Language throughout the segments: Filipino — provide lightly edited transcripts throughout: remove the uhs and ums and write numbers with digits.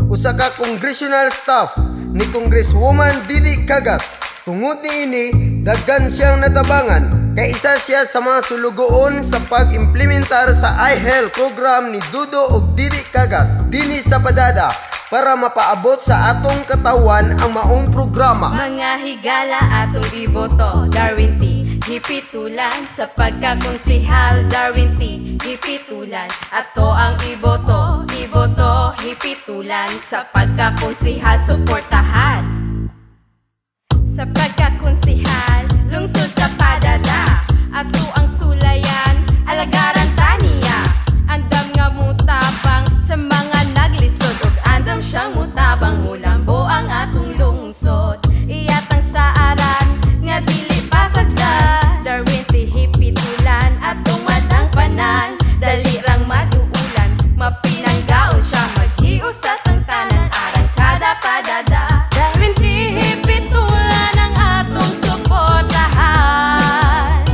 usa ka congressional staff ni Congresswoman Didi Cagas. Tungod niini, daghan siyang natabangan kay isa siya sa mga sulugoon sa pag-implementar sa iHealth program ni Dudo ug Didi Cagas dinhi sa Padada para mapaabot sa atong katawan ang maong programa. Mga higala atong iboto, Darwin T. Hipitulan sa pagkakonsihal, Darwin T. Hipitulan ato ang iboto, hipitulan sa pagkakonsihal, suportahan. Sa pagkakonsihal, lungsod sa Padada, ato ang sulayan, alagaran taniya. Andam nga mutabang sa mga naglisod, ug andam siyang mutabang mulambo ang atong lungsod. Iyatang sa aran nga dili pasagda, Darwin T. Hipitulan atong madang panan, dali rang maduulan, mapinanggaon siya maghios sa tang tanan, arang kada Padada. Darwin T. Hipitulan ang atong suportahan.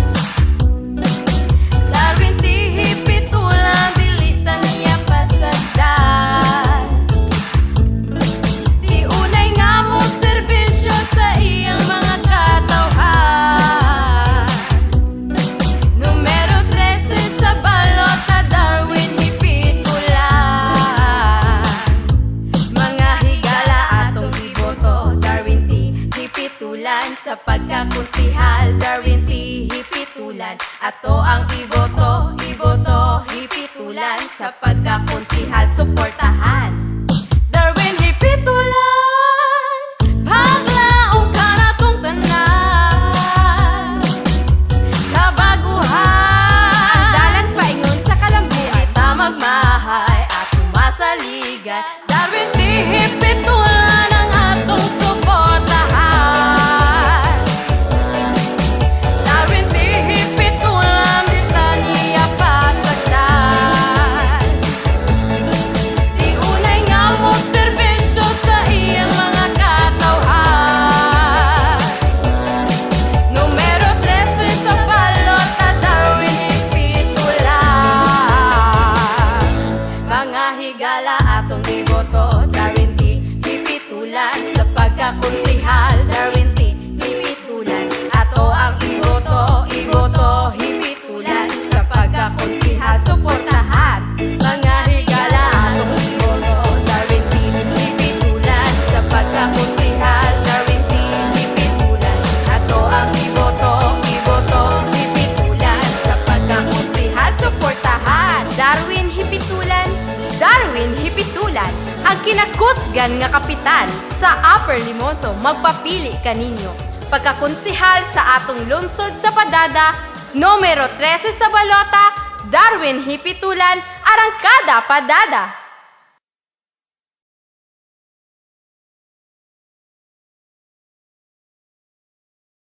Darwin T. Hipitulan dili taniya pasagdan. Di unay nga mo serbisyo sa iyang mga katawhan. Numero 13 sa balota, Darwin Hipitulan. Mga higala atong iboto, Darwin T. Hipitulan sa pagkakonsihal, Darwin T. Hipitulan ato ang iboto, hipitulan sa pagkakonsihal, suportahan. Darwin Hipitulan, paglaong ka na tong tanan. Kabaguhan, andalan paingon sa kalambuan, tamag mahay atong masaligan. Darwin T. Hipitulan ang atong suportahan. Darwin T. Hipitulan di taniya pasagdan. Di unay nga mo serbisyo sa iyang mga katawhan. Numero 13 sa balota, Darwin Hipitulan. Mga higala atong iboto, Darwin T. Hipitulan sa pagkakonsihal, Darwin T. Hipitulan ato ang iboto, hipitulan sa pagkakonsihal, suportahan. Mga higala atong iboto, Darwin T. Hipitulan sa pagkakonsihal, Darwin T. Hipitulan ato ang iboto, hipitulan sa pagkakonsihal, suportahan. Darwin Hipitulan, Darwin Hipitulan, ang kinakusgan nga kapitan sa Upper Limoso. Magpapili kaninyo pagkakonsihal sa atong lungsod sa Padada, numero 13 sa balota, Darwin Hipitulan, arangkada Padada.